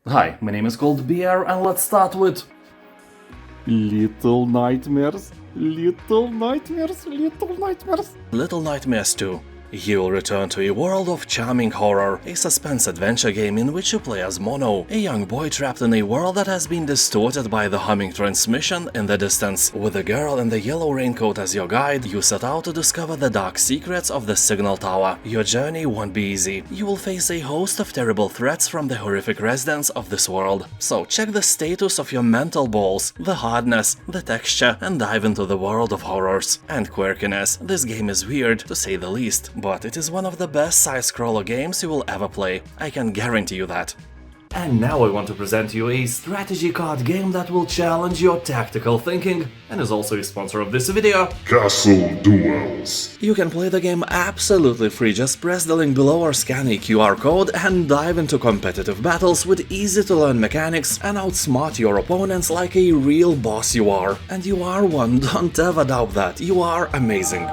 Hi, my name is ColdBeer and let's start with Little Nightmares, Little Nightmares, Little Nightmares. Little Nightmares 2. You will return to a world of charming horror, a suspense adventure game in which you play as Mono, a young boy trapped in a world that has been distorted by the humming transmission in the distance. With a girl in the yellow raincoat as your guide, you set out to discover the dark secrets of the signal tower. Your journey won't be easy. You will face a host of terrible threats from the horrific residents of this world. So check the status of your mental balls, the hardness, the texture, and dive into the world of horrors and quirkiness. This game is weird, to say the least, but it is one of the best side-scroller games you will ever play. I can guarantee you that. And now I want to present you a strategy card game that will challenge your tactical thinking and is also a sponsor of this video. Castle Duels. You can play the game absolutely free, just press the link below or scan a QR code and dive into competitive battles with easy-to-learn mechanics and outsmart your opponents like a real boss you are. And you are one, don't ever doubt that, you are amazing.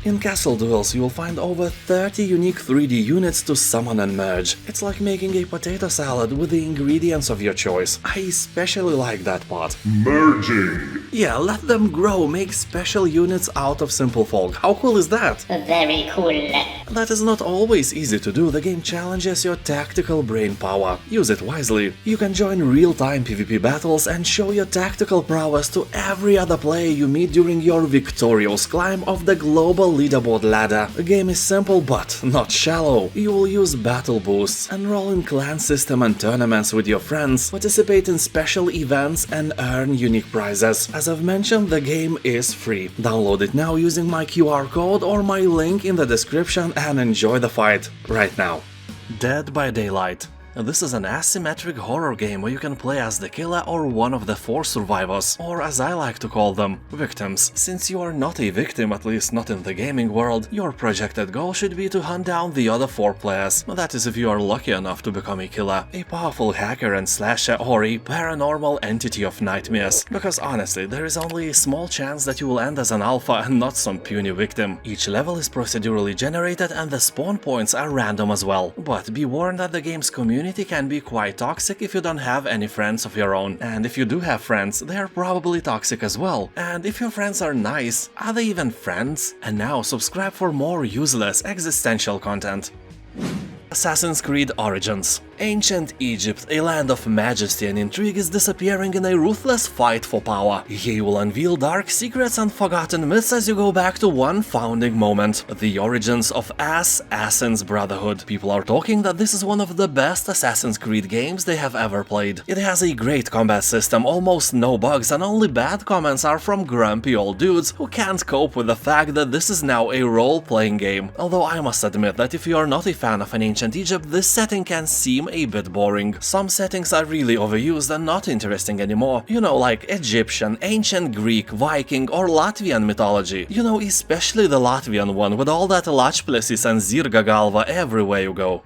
In Castle Duels, you will find over 30 unique 3D units to summon and merge. It's like making a potato salad with the ingredients of your choice. I especially like that part. Merging. Yeah, let them grow, make special units out of simple folk. How cool is that? Very cool. That is not always easy to do. The game challenges your tactical brain power. Use it wisely. You can join real-time PvP battles and show your tactical prowess to every other player you meet during your victorious climb of the global leaderboard ladder. The game is simple but not shallow. You will use battle boosts, enroll in clan system and tournaments with your friends, participate in special events and earn unique prizes. As I've mentioned, the game is free. Download it now using my QR code or my link in the description and enjoy the fight right now. Dead by Daylight. This is an asymmetric horror game where you can play as the killer or one of the 4 survivors, or as I like to call them, victims. Since you are not a victim, at least not in the gaming world, your projected goal should be to hunt down the other 4 players. That is if you are lucky enough to become a killer, a powerful hacker and slasher, or a paranormal entity of nightmares. Because honestly, there is only a small chance that you will end as an alpha and not some puny victim. Each level is procedurally generated and the spawn points are random as well. But be warned that the game's community can be quite toxic if you don't have any friends of your own. And if you do have friends, they are probably toxic as well. And if your friends are nice, are they even friends? And now subscribe for more useless existential content. Assassin's Creed Origins. Ancient Egypt, a land of majesty and intrigue, is disappearing in a ruthless fight for power. You will unveil dark secrets and forgotten myths as you go back to one founding moment, the origins of Assassin's Brotherhood. People are talking that this is one of the best Assassin's Creed games they have ever played. It has a great combat system, almost no bugs, and only bad comments are from grumpy old dudes who can't cope with the fact that this is now a role-playing game. Although I must admit that if you are not a fan of an ancient Egypt, this setting can seem a bit boring. Some settings are really overused and not interesting anymore. You know, like Egyptian, ancient Greek, Viking or Latvian mythology. You know, especially the Latvian one with all that Lačplėsis and Zirga Galva everywhere you go.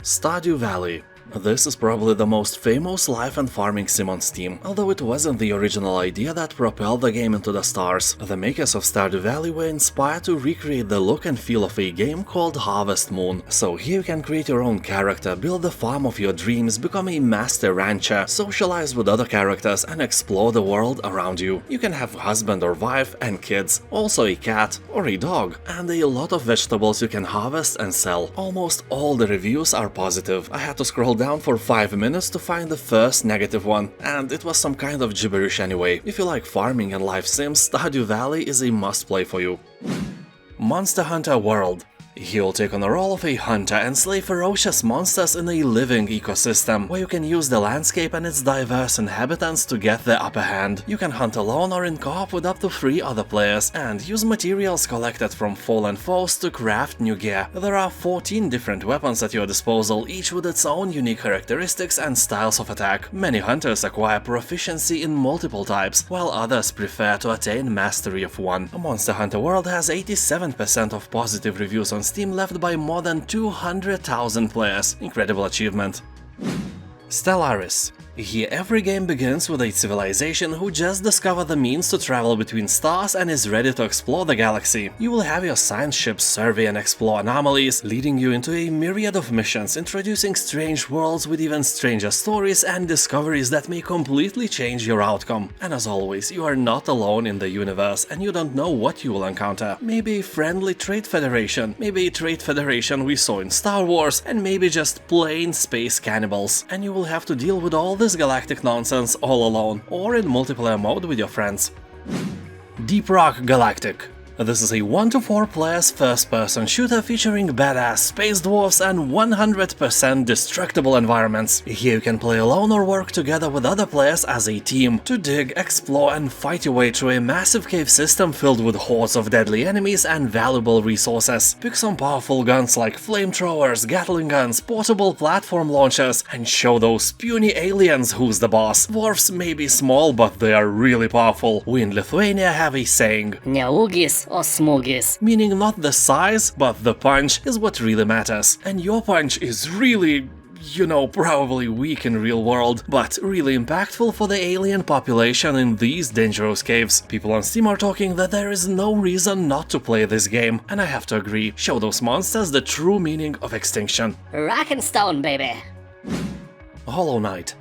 Stardew Valley. This is probably the most famous life and farming sim on Steam, although it wasn't the original idea that propelled the game into the stars. The makers of Stardew Valley were inspired to recreate the look and feel of a game called Harvest Moon. So here you can create your own character, build the farm of your dreams, become a master rancher, socialize with other characters and explore the world around you. You can have a husband or wife and kids, also a cat or a dog, and a lot of vegetables you can harvest and sell. Almost all the reviews are positive. I had to scroll down for 5 minutes to find the first negative one, and it was some kind of gibberish anyway. If you like farming and life sims, Stardew Valley is a must-play for you. Monster Hunter World. You'll take on the role of a hunter and slay ferocious monsters in a living ecosystem, where you can use the landscape and its diverse inhabitants to get the upper hand. You can hunt alone or in co-op with up to 3 other players, and use materials collected from fallen foes to craft new gear. There are 14 different weapons at your disposal, each with its own unique characteristics and styles of attack. Many hunters acquire proficiency in multiple types, while others prefer to attain mastery of one. Monster Hunter World has 87% of positive reviews on Steam, left by more than 200,000 players. Incredible achievement. Stellaris. Here every game begins with a civilization who just discovered the means to travel between stars and is ready to explore the galaxy. You will have your science ships survey and explore anomalies, leading you into a myriad of missions, introducing strange worlds with even stranger stories and discoveries that may completely change your outcome. And as always, you are not alone in the universe and you don't know what you will encounter. Maybe a friendly trade federation, maybe a trade federation we saw in Star Wars, and maybe just plain space cannibals. And you will have to deal with all this galactic nonsense all alone, or in multiplayer mode with your friends. Deep Rock Galactic. This is a 1 to 4 players first-person shooter featuring badass space dwarfs and 100% destructible environments. Here you can play alone or work together with other players as a team to dig, explore and fight your way through a massive cave system filled with hordes of deadly enemies and valuable resources. Pick some powerful guns like flamethrowers, Gatling guns, portable platform launchers, and show those puny aliens who's the boss. Dwarfs may be small, but they are really powerful. We in Lithuania have a saying, Neugis or smugis. Meaning not the size, but the punch is what really matters. And your punch is really, probably weak in real world, but really impactful for the alien population in these dangerous caves. People on Steam are talking that there is no reason not to play this game, and I have to agree, show those monsters the true meaning of extinction. Rock and stone, baby. Hollow Knight.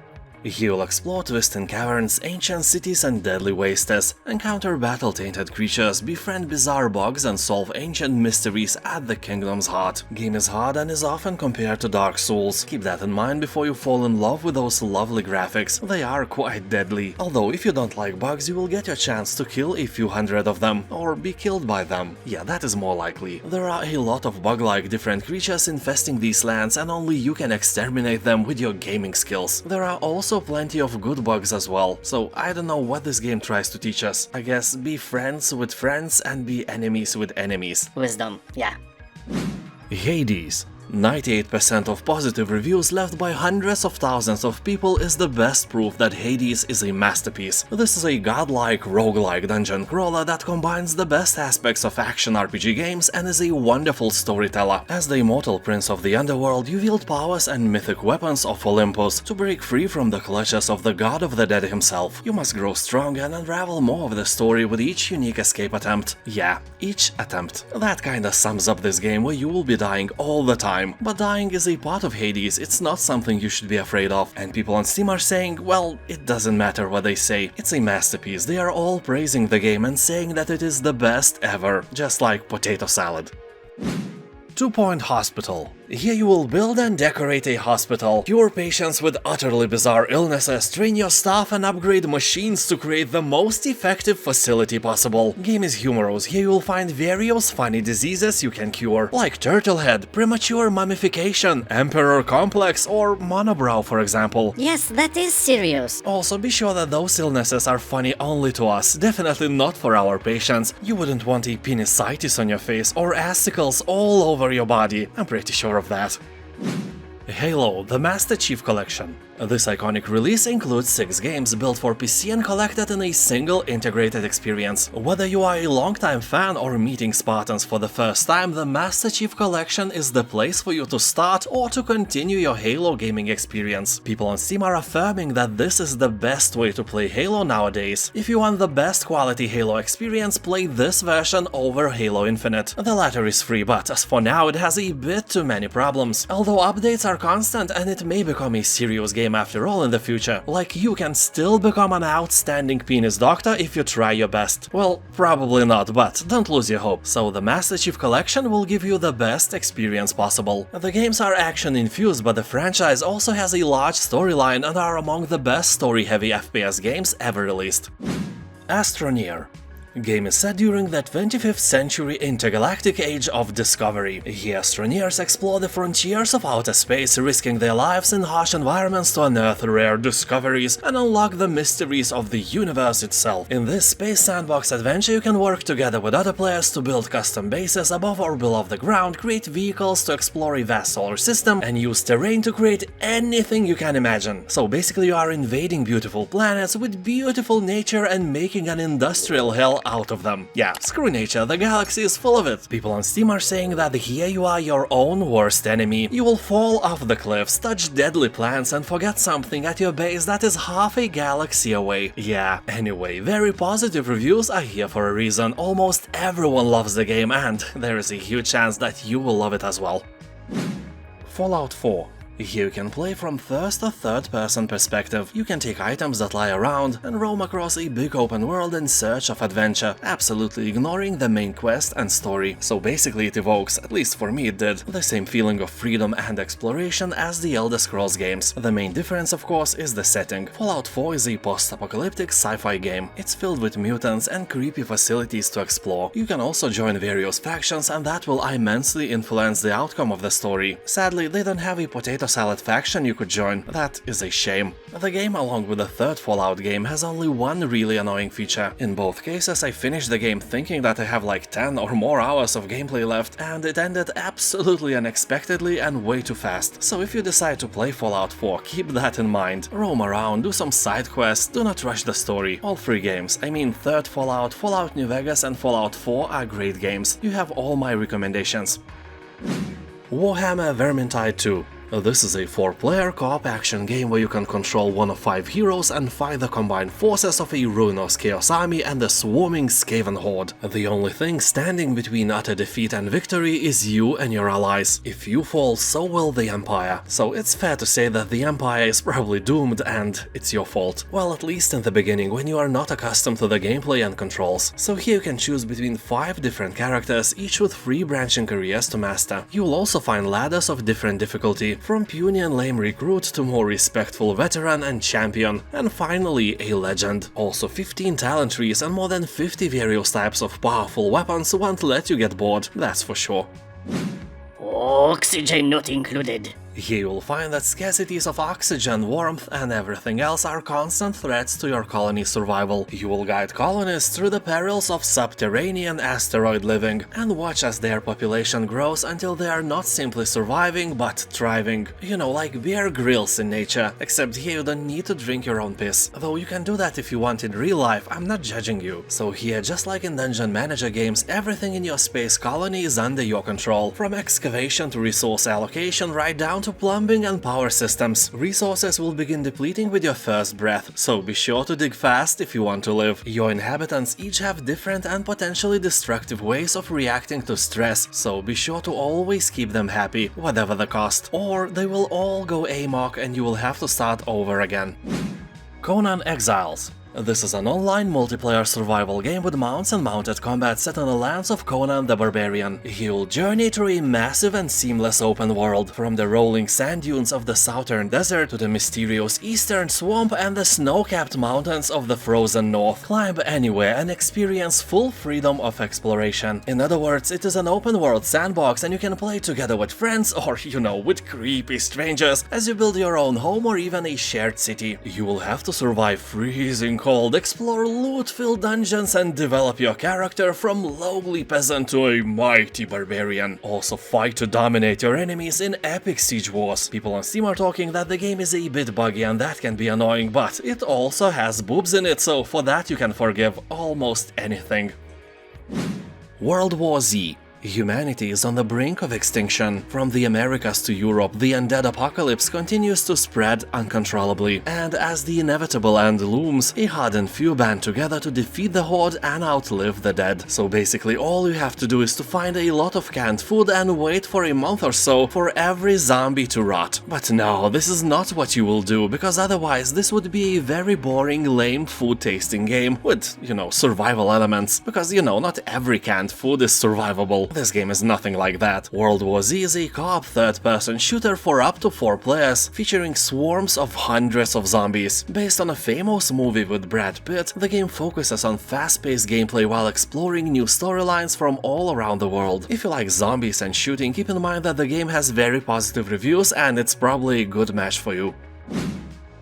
Here you'll explore twisting caverns, ancient cities and deadly wastes, encounter battle-tainted creatures, befriend bizarre bugs and solve ancient mysteries at the kingdom's heart. Game is hard and is often compared to Dark Souls. Keep that in mind before you fall in love with those lovely graphics, they are quite deadly. Although if you don't like bugs, you will get your chance to kill a few hundred of them, or be killed by them. Yeah, that is more likely. There are a lot of bug-like different creatures infesting these lands and only you can exterminate them with your gaming skills. There are also plenty of good bugs as well, so I don't know what this game tries to teach us. I guess be friends with friends and be enemies with enemies. Wisdom, yeah. Hades. 98% of positive reviews left by hundreds of thousands of people is the best proof that Hades is a masterpiece. This is a godlike, roguelike dungeon crawler that combines the best aspects of action RPG games and is a wonderful storyteller. As the immortal prince of the underworld, you wield powers and mythic weapons of Olympus to break free from the clutches of the god of the dead himself. You must grow stronger and unravel more of the story with each unique escape attempt. Yeah, each attempt. That kinda sums up this game where you will be dying all the time. But dying is a part of Hades, it's not something you should be afraid of. And people on Steam are saying, well, it doesn't matter what they say, it's a masterpiece. They are all praising the game and saying that it is the best ever, just like potato salad. 2 Point Hospital. Here you will build and decorate a hospital, cure patients with utterly bizarre illnesses, train your staff and upgrade machines to create the most effective facility possible. Game is humorous, here you will find various funny diseases you can cure, like turtlehead, premature mummification, emperor complex or monobrow for example. Yes, that is serious. Also be sure that those illnesses are funny only to us, definitely not for our patients. You wouldn't want a appendicitis on your face or assicles all over your body, I'm pretty sure of that. Halo, the Master Chief Collection. This iconic release includes 6 games built for PC and collected in a single integrated experience. Whether you are a longtime fan or meeting Spartans for the first time, the Master Chief Collection is the place for you to start or to continue your Halo gaming experience. People on Steam are affirming that this is the best way to play Halo nowadays. If you want the best quality Halo experience, play this version over Halo Infinite. The latter is free, but as for now it has a bit too many problems. Although updates are constant and it may become a serious game after all in the future. Like, you can still become an outstanding penis doctor if you try your best. Well, probably not, but don't lose your hope. So the Master Chief Collection will give you the best experience possible. The games are action infused, but the franchise also has a large storyline and are among the best story-heavy FPS games ever released. Astroneer. Game is set during the 25th century intergalactic age of discovery. Here astroneers explore the frontiers of outer space, risking their lives in harsh environments to unearth rare discoveries and unlock the mysteries of the universe itself. In this space sandbox adventure you can work together with other players to build custom bases above or below the ground, create vehicles to explore a vast solar system, and use terrain to create anything you can imagine. So basically you are invading beautiful planets with beautiful nature and making an industrial hell out of them. Yeah, screw nature, the galaxy is full of it. People on Steam are saying that here you are your own worst enemy. You will fall off the cliffs, touch deadly plants and forget something at your base that is half a galaxy away. Yeah, anyway, very positive reviews are here for a reason. Almost everyone loves the game and there is a huge chance that you will love it as well. Fallout 4. Here you can play from first or third-person perspective. You can take items that lie around and roam across a big open world in search of adventure, absolutely ignoring the main quest and story. So basically it evokes, at least for me it did, the same feeling of freedom and exploration as the Elder Scrolls games. The main difference, of course, is the setting. Fallout 4 is a post-apocalyptic sci-fi game. It's filled with mutants and creepy facilities to explore. You can also join various factions and that will immensely influence the outcome of the story. Sadly, they don't have a potato salad faction you could join. That is a shame. The game, along with the third Fallout game, has only one really annoying feature. In both cases, I finished the game thinking that I have like 10 or more hours of gameplay left, and it ended absolutely unexpectedly and way too fast. So if you decide to play Fallout 4, keep that in mind. Roam around, do some side quests, do not rush the story. All three games, I mean third Fallout, Fallout New Vegas and Fallout 4 are great games. You have all my recommendations. Warhammer Vermintide 2. This is a 4-player co-op action game where you can control one of 5 heroes and fight the combined forces of a ruinous chaos army and a swarming Skaven horde. The only thing standing between utter defeat and victory is you and your allies. If you fall, so will the Empire. So it's fair to say that the Empire is probably doomed and it's your fault. Well, at least in the beginning, when you are not accustomed to the gameplay and controls. So here you can choose between 5 different characters, each with 3 branching careers to master. You will also find ladders of different difficulty, from puny and lame recruit to more respectful veteran and champion, and finally a legend. Also 15 talent trees and more than 50 various types of powerful weapons won't let you get bored, that's for sure. Oxygen not included. Here you will find that scarcities of oxygen, warmth and everything else are constant threats to your colony's survival. You will guide colonists through the perils of subterranean asteroid living and watch as their population grows until they are not simply surviving but thriving. You know, like Bear Grylls in nature, except here you don't need to drink your own piss. Though you can do that if you want in real life, I'm not judging you. So here, just like in Dungeon Manager games, everything in your space colony is under your control. From excavation to resource allocation right down to plumbing and power systems. Resources will begin depleting with your first breath, so be sure to dig fast if you want to live. Your inhabitants each have different and potentially destructive ways of reacting to stress, so be sure to always keep them happy, whatever the cost, or they will all go amok and you will have to start over again. Conan Exiles. This is an online multiplayer survival game with mounts and mounted combat set on the lands of Conan the Barbarian. You'll journey through a massive and seamless open world, from the rolling sand dunes of the southern desert to the mysterious eastern swamp and the snow-capped mountains of the frozen north. Climb anywhere and experience full freedom of exploration. In other words, it is an open world sandbox and you can play together with friends or, you know, with creepy strangers as you build your own home or even a shared city. You will have to survive freezing cold, explore loot-filled dungeons and develop your character from lowly peasant to a mighty barbarian. Also fight to dominate your enemies in epic siege wars. People on Steam are talking that the game is a bit buggy and that can be annoying, but it also has boobs in it, so for that you can forgive almost anything. World War Z. Humanity is on the brink of extinction. From the Americas to Europe, the undead apocalypse continues to spread uncontrollably, and as the inevitable end looms, a hardened few band together to defeat the horde and outlive the dead. So basically all you have to do is to find a lot of canned food and wait for a month or so for every zombie to rot. But no, this is not what you will do, because otherwise this would be a very boring, lame food tasting game with, you know, survival elements, because, you know, not every canned food is survivable. This game is nothing like that. World War Z is a co-op third-person shooter for up to 4 players, featuring swarms of hundreds of zombies. Based on a famous movie with Brad Pitt, the game focuses on fast-paced gameplay while exploring new storylines from all around the world. If you like zombies and shooting, keep in mind that the game has very positive reviews and it's probably a good match for you.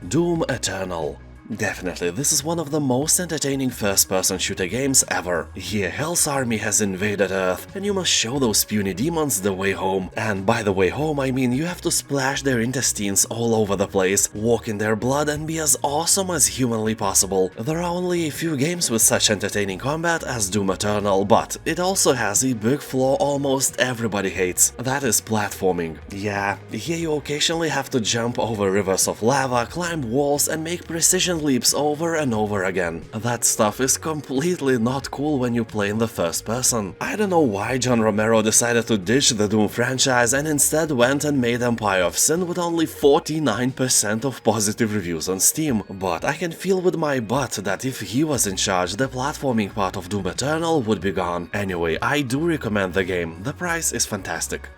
Doom Eternal. Definitely, this is one of the most entertaining first-person shooter games ever. Here, Hell's Army has invaded Earth, and you must show those puny demons the way home. And by the way home, I mean you have to splash their intestines all over the place, walk in their blood, and be as awesome as humanly possible. There are only a few games with such entertaining combat as Doom Eternal, but it also has a big flaw almost everybody hates. That is platforming. Yeah, here you occasionally have to jump over rivers of lava, climb walls, and make precision leaps over and over again. That stuff is completely not cool when you play in the first person. I don't know why John Romero decided to ditch the Doom franchise and instead went and made Empire of Sin with only 49% of positive reviews on Steam, but I can feel with my butt that if he was in charge, the platforming part of Doom Eternal would be gone. Anyway, I do recommend the game. The price is fantastic.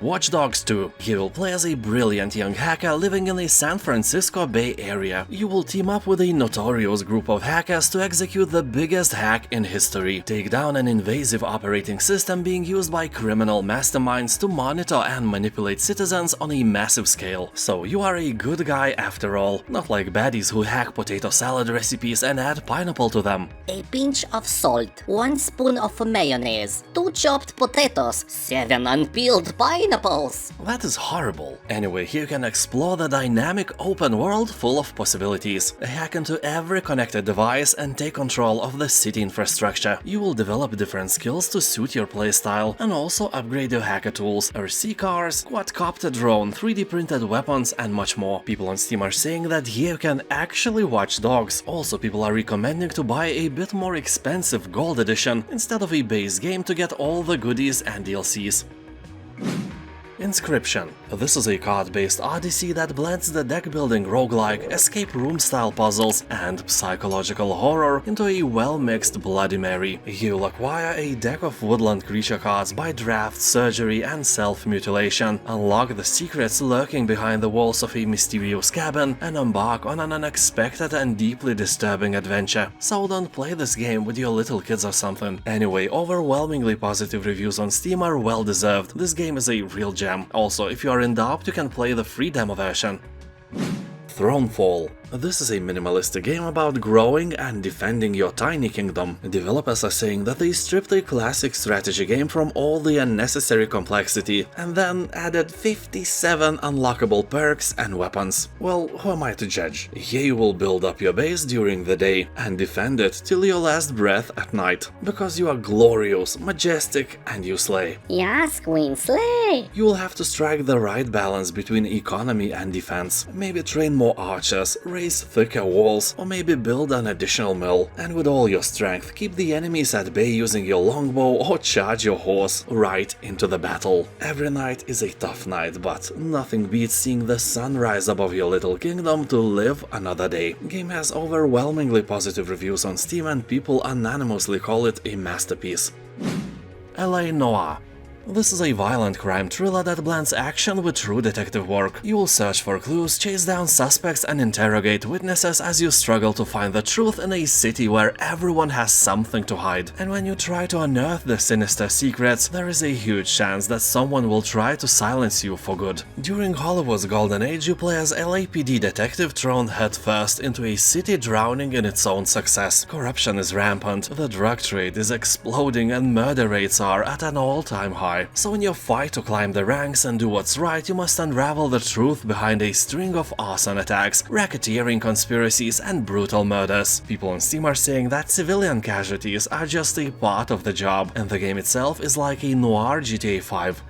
Watch Dogs 2. You will play as a brilliant young hacker living in the San Francisco Bay Area. You will team up with a notorious group of hackers to execute the biggest hack in history, take down an invasive operating system being used by criminal masterminds to monitor and manipulate citizens on a massive scale. So you are a good guy after all, not like baddies who hack potato salad recipes and add pineapple to them. A pinch of salt, 1 spoon of mayonnaise, 2 chopped potatoes, 7 unpeeled pineapples. That is horrible. Anyway, here you can explore the dynamic open world full of possibilities. Hack into every connected device and take control of the city infrastructure. You will develop different skills to suit your playstyle and also upgrade your hacker tools, RC cars, quadcopter drone, 3D printed weapons, and much more. People on Steam are saying that here you can actually watch dogs. Also, people are recommending to buy a bit more expensive gold edition instead of a base game to get all the goodies and DLCs. Inscryption. This is a card-based odyssey that blends the deck-building roguelike, escape room-style puzzles, and psychological horror into a well-mixed Bloody Mary. You'll acquire a deck of woodland creature cards by draft, surgery, and self-mutilation, unlock the secrets lurking behind the walls of a mysterious cabin, and embark on an unexpected and deeply disturbing adventure. So don't play this game with your little kids or something. Anyway, overwhelmingly positive reviews on Steam are well-deserved. This game is a real gem. Also, if you are in doubt, you can play the free demo version. Thronefall. This is a minimalistic game about growing and defending your tiny kingdom. Developers are saying that they stripped a classic strategy game from all the unnecessary complexity and then added 57 unlockable perks and weapons. Well, who am I to judge? Here you will build up your base during the day and defend it till your last breath at night, because you are glorious, majestic, and you slay. Yes, Queen, slay! You will have to strike the right balance between economy and defense. Maybe train more archers, raise thicker walls, or maybe build an additional mill, and with all your strength keep the enemies at bay using your longbow or charge your horse right into the battle. Every night is a tough night, but nothing beats seeing the sun rise above your little kingdom to live another day. Game has overwhelmingly positive reviews on Steam and people unanimously call it a masterpiece. LA Noire. This is a violent crime thriller that blends action with true detective work. You will search for clues, chase down suspects, and interrogate witnesses as you struggle to find the truth in a city where everyone has something to hide. And when you try to unearth the sinister secrets, there is a huge chance that someone will try to silence you for good. During Hollywood's golden age, you play as LAPD detective thrown headfirst into a city drowning in its own success. Corruption is rampant, the drug trade is exploding, and murder rates are at an all-time high. So in your fight to climb the ranks and do what's right, you must unravel the truth behind a string of arson attacks, racketeering conspiracies, and brutal murders. People on Steam are saying that civilian casualties are just a part of the job, and the game itself is like a noir GTA 5.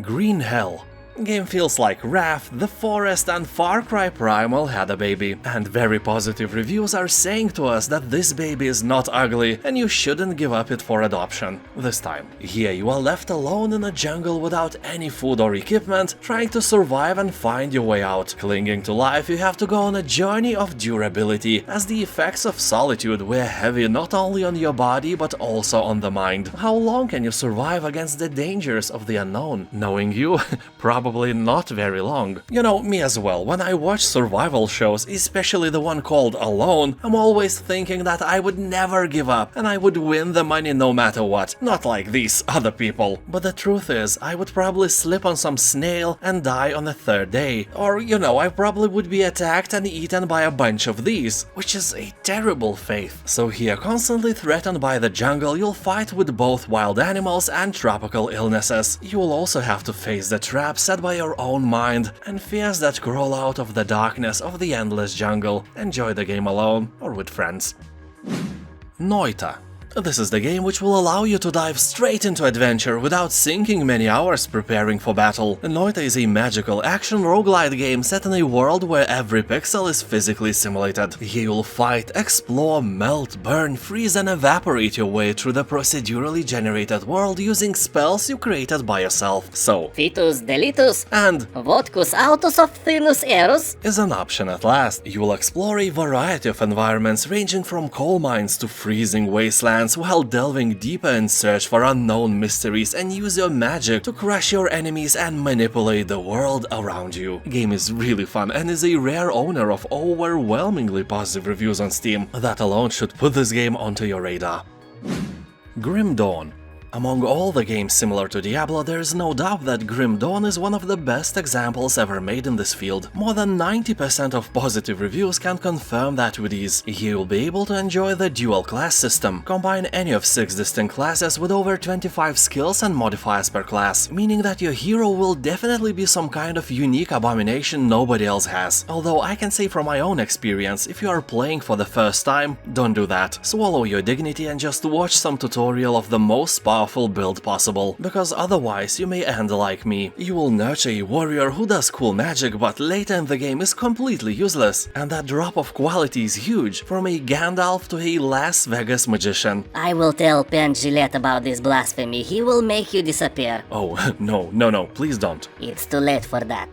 Green Hell. Game feels like Wrath, The Forest, and Far Cry Primal had a baby, and very positive reviews are saying to us that this baby is not ugly and you shouldn't give up it for adoption. This time, here you are left alone in a jungle without any food or equipment, trying to survive and find your way out. Clinging to life, you have to go on a journey of durability, as the effects of solitude weigh heavy not only on your body but also on the mind. How long can you survive against the dangers of the unknown? Knowing you, probably probably not very long. You know, me as well, when I watch survival shows, especially the one called Alone, I'm always thinking that I would never give up and I would win the money no matter what, not like these other people. But the truth is, I would probably slip on some snail and die on the third day. Or, you know, I probably would be attacked and eaten by a bunch of these, which is a terrible fate. So here, constantly threatened by the jungle, you'll fight with both wild animals and tropical illnesses. You will also have to face the traps set by your own mind and fears that crawl out of the darkness of the endless jungle. Enjoy the game alone or with friends. Noita. This is the game which will allow you to dive straight into adventure without sinking many hours preparing for battle. Noita is a magical action roguelite game set in a world where every pixel is physically simulated. Here you'll fight, explore, melt, burn, freeze and evaporate your way through the procedurally generated world using spells you created by yourself. So, Fitus delitus and vodcus autos of thinus erus is an option at last. You will explore a variety of environments ranging from coal mines to freezing wastelands, while delving deeper in search for unknown mysteries and use your magic to crush your enemies and manipulate the world around you. Game is really fun and is a rare owner of overwhelmingly positive reviews on Steam. That alone should put this game onto your radar. Grim Dawn. Among all the games similar to Diablo, there is no doubt that Grim Dawn is one of the best examples ever made in this field. More than 90% of positive reviews can confirm that with ease. Here you'll be able to enjoy the dual class system. Combine any of 6 distinct classes with over 25 skills and modifiers per class, meaning that your hero will definitely be some kind of unique abomination nobody else has. Although I can say from my own experience, if you are playing for the first time, don't do that. Swallow your dignity and just watch some tutorial of the most powerful build possible, because otherwise you may end like me. You will nurture a warrior who does cool magic but later in the game is completely useless, and that drop of quality is huge, from a Gandalf to a Las Vegas magician. I will tell Pen Gillette about this blasphemy, he will make you disappear. Oh, no, please don't. It's too late for that.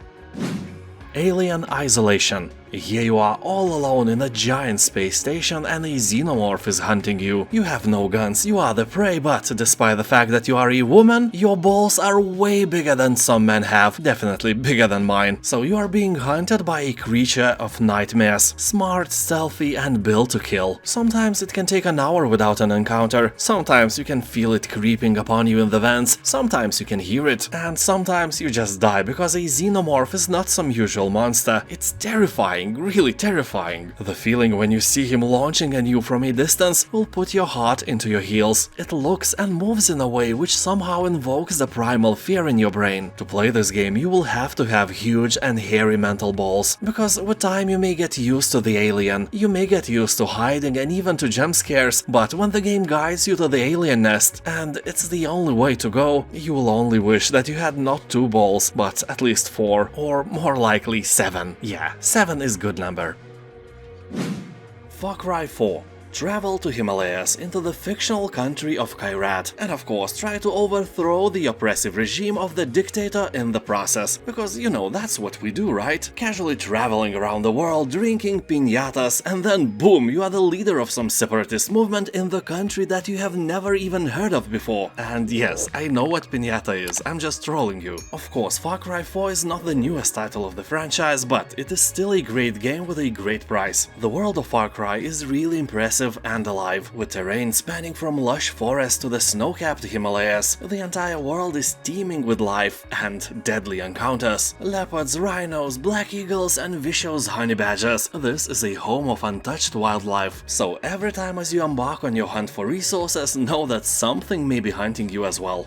Alien Isolation. Here you are all alone in a giant space station and a xenomorph is hunting you. You have no guns, you are the prey, but despite the fact that you are a woman, your balls are way bigger than some men have, definitely bigger than mine. So you are being hunted by a creature of nightmares, smart, stealthy and built to kill. Sometimes it can take an hour without an encounter, sometimes you can feel it creeping upon you in the vents, sometimes you can hear it, and sometimes you just die because a xenomorph is not some usual monster. It's terrifying. Really terrifying. The feeling when you see him launching at you from a distance will put your heart into your heels. It looks and moves in a way which somehow invokes the primal fear in your brain. To play this game, you will have to have huge and hairy mental balls, because with time you may get used to the alien, you may get used to hiding and even to jump scares, but when the game guides you to the alien nest, and it's the only way to go, you will only wish that you had not 2 balls, but at least 4, or more likely 7. Yeah, 7 is good number. Far Cry 4. Travel to Himalayas into the fictional country of Kyrat, and of course try to overthrow the oppressive regime of the dictator in the process, because you know that's what we do, right? Casually traveling around the world, drinking piñatas, and then boom, you are the leader of some separatist movement in the country that you have never even heard of before. And yes, I know what piñata is, I'm just trolling you. Of course, Far Cry 4 is not the newest title of the franchise, but it is still a great game with a great price. The world of Far Cry is really impressive and alive, with terrain spanning from lush forests to the snow-capped Himalayas. The entire world is teeming with life and deadly encounters. Leopards, rhinos, black eagles and vicious honey badgers. This is a home of untouched wildlife, so every time as you embark on your hunt for resources, know that something may be hunting you as well.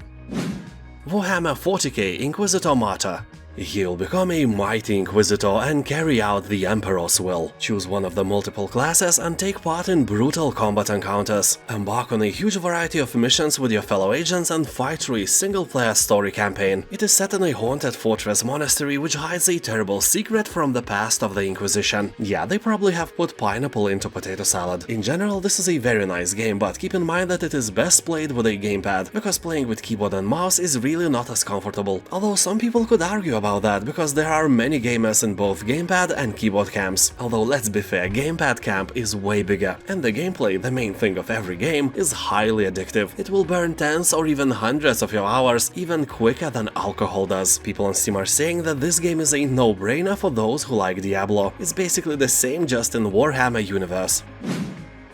Warhammer 40k Inquisitor Martyr. You'll become a mighty Inquisitor and carry out the Emperor's will. Choose one of the multiple classes and take part in brutal combat encounters. Embark on a huge variety of missions with your fellow agents and fight through a single-player story campaign. It is set in a haunted fortress monastery which hides a terrible secret from the past of the Inquisition. Yeah, they probably have put pineapple into potato salad. In general, this is a very nice game, but keep in mind that it is best played with a gamepad, because playing with keyboard and mouse is really not as comfortable. Although some people could argue about that, because there are many gamers in both gamepad and keyboard camps. Although let's be fair, gamepad camp is way bigger, and the gameplay, the main thing of every game, is highly addictive. It will burn tens or even hundreds of your hours even quicker than alcohol does. People on Steam are saying that this game is a no-brainer for those who like Diablo. It's basically the same, just in Warhammer universe.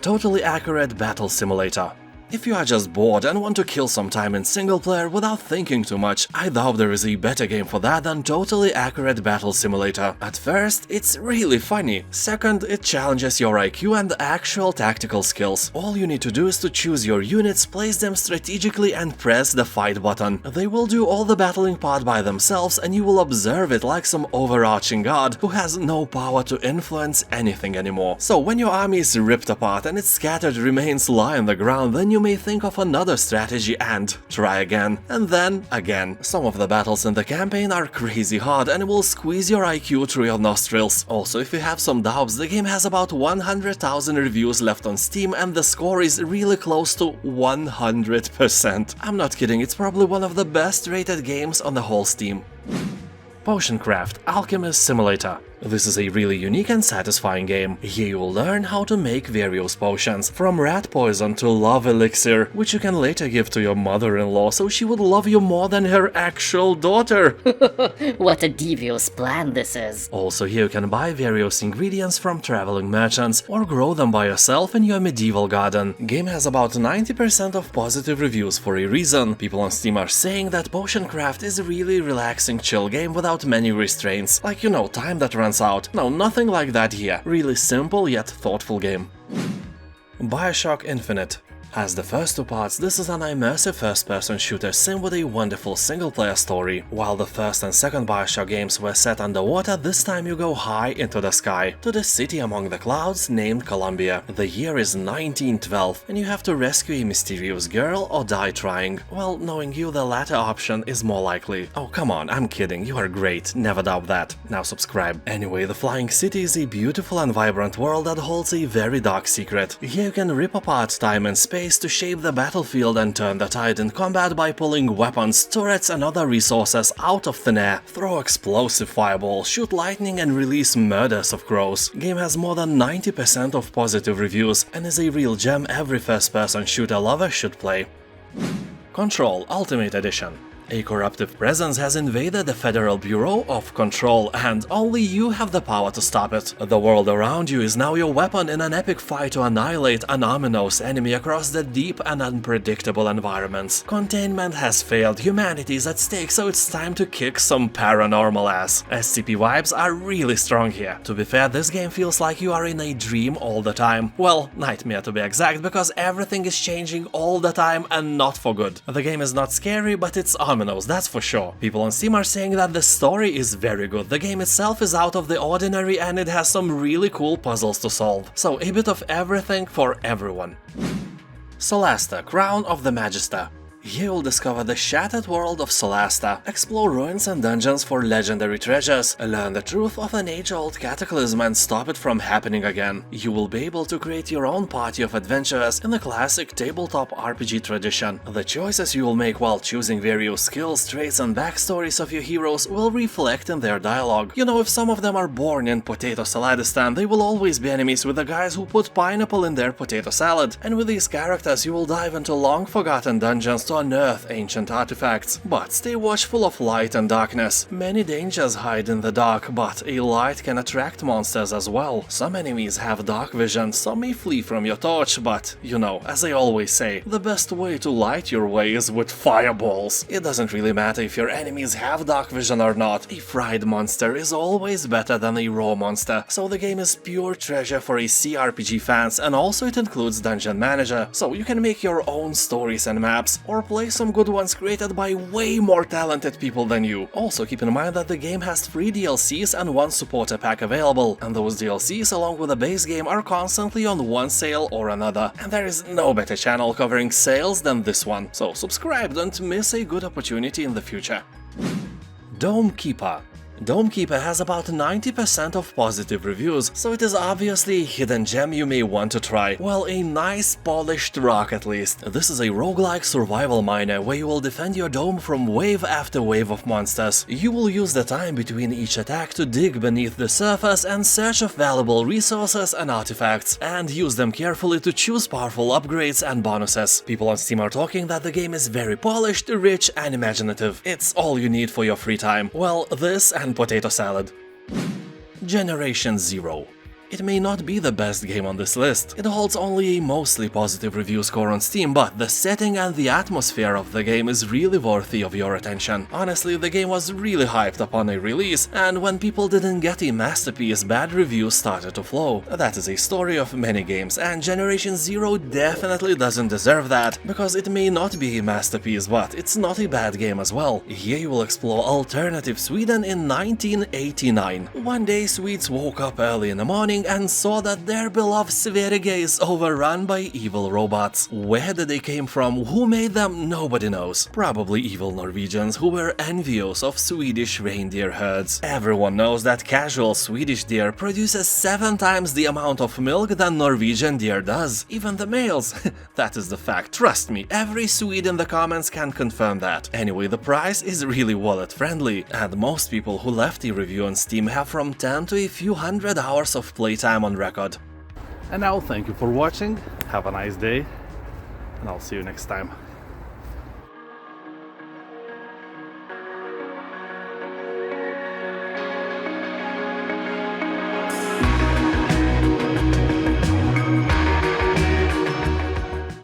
Totally accurate battle simulator. If you are just bored and want to kill some time in single player without thinking too much, I doubt there is a better game for that than Totally Accurate Battle Simulator. At first, it's really funny. Second, it challenges your IQ and actual tactical skills. All you need to do is to choose your units, place them strategically and press the fight button. They will do all the battling part by themselves and you will observe it like some overarching god who has no power to influence anything anymore. So when your army is ripped apart and its scattered remains lie on the ground, then you may think of another strategy and try again, and then again. Some of the battles in the campaign are crazy hard and will squeeze your IQ through your nostrils. Also, if you have some doubts, the game has about 100,000 reviews left on Steam and the score is really close to 100%. I'm not kidding, it's probably one of the best rated games on the whole Steam. Potion Craft Alchemist Simulator. This is a really unique and satisfying game. Here you will learn how to make various potions, from rat poison to love elixir, which you can later give to your mother-in-law so she would love you more than her actual daughter. What a devious plan this is. Also, here you can buy various ingredients from traveling merchants or grow them by yourself in your medieval garden. Game has about 90% of positive reviews for a reason. People on Steam are saying that Potion Craft is a really relaxing chill game without many restraints, like, you know, time that runs out. No, nothing like that here. Really simple yet thoughtful game. Bioshock Infinite. As the first two parts, this is an immersive first-person shooter sim with a wonderful single-player story. While the first and second Bioshock games were set underwater, this time you go high into the sky, to the city among the clouds named Columbia. The year is 1912, and you have to rescue a mysterious girl or die trying. Well, knowing you, the latter option is more likely. Oh, come on, I'm kidding, you are great, never doubt that. Now subscribe. Anyway, the Flying City is a beautiful and vibrant world that holds a very dark secret. Here you can rip apart time and space to shape the battlefield and turn the tide in combat by pulling weapons, turrets and other resources out of thin air, throw explosive fireballs, shoot lightning and release murders of crows. Game has more than 90% of positive reviews and is a real gem every first-person shooter lover should play. Control Ultimate Edition. A corruptive presence has invaded the Federal Bureau of Control, and only you have the power to stop it. The world around you is now your weapon in an epic fight to annihilate an ominous enemy across the deep and unpredictable environments. Containment has failed, humanity is at stake, so it's time to kick some paranormal ass. SCP vibes are really strong here. To be fair, this game feels like you are in a dream all the time. Well, nightmare to be exact, because everything is changing all the time and not for good. The game is not scary, but it's ominous, that's for sure. People on Steam are saying that the story is very good, the game itself is out of the ordinary and it has some really cool puzzles to solve. So a bit of everything for everyone. Solasta, Crown of the Magister. Here you'll discover the shattered world of Solasta, explore ruins and dungeons for legendary treasures, learn the truth of an age-old cataclysm and stop it from happening again. You will be able to create your own party of adventurers in the classic tabletop RPG tradition. The choices you will make while choosing various skills, traits and backstories of your heroes will reflect in their dialogue. You know, if some of them are born in Potato Saladistan, they will always be enemies with the guys who put pineapple in their potato salad, and with these characters you will dive into long-forgotten dungeons to unearth ancient artifacts. But stay watchful of light and darkness. Many dangers hide in the dark, but a light can attract monsters as well. Some enemies have dark vision, some may flee from your torch, but, you know, as I always say, the best way to light your way is with fireballs. It doesn't really matter if your enemies have dark vision or not, a fried monster is always better than a raw monster, so the game is pure treasure for CRPG fans, and also it includes Dungeon Manager, so you can make your own stories and maps, or play some good ones created by way more talented people than you. Also keep in mind that the game has 3 DLCs and 1 supporter pack available, and those DLCs along with the base game are constantly on one sale or another, and there is no better channel covering sales than this one, so subscribe, don't miss a good opportunity in the future. Dome Keeper. Domekeeper has about 90% of positive reviews, so it is obviously a hidden gem you may want to try. Well, a nice polished rock at least. This is a roguelike survival miner where you will defend your dome from wave after wave of monsters. You will use the time between each attack to dig beneath the surface and search of valuable resources and artifacts, and use them carefully to choose powerful upgrades and bonuses. People on Steam are talking that the game is very polished, rich and imaginative. It's all you need for your free time. Well, this and potato salad. Generation Zero. It may not be the best game on this list. It holds only a mostly positive review score on Steam, but the setting and the atmosphere of the game is really worthy of your attention. Honestly, the game was really hyped upon a release, and when people didn't get a masterpiece, bad reviews started to flow. That is a story of many games, and Generation Zero definitely doesn't deserve that, because it may not be a masterpiece, but it's not a bad game as well. Here you will explore alternative Sweden in 1989. One day, Swedes woke up early in the morning and saw that their beloved Sverige is overrun by evil robots. Where did they came from, who made them, nobody knows. Probably evil Norwegians who were envious of Swedish reindeer herds. Everyone knows that casual Swedish deer produces 7 times the amount of milk than Norwegian deer does. Even the males. That is the fact, trust me, every Swede in the comments can confirm that. Anyway, the price is really wallet friendly, and most people who left a review on Steam have from 10 to a few hundred hours of playtime on record. And now thank you for watching, have a nice day, and I'll see you next time.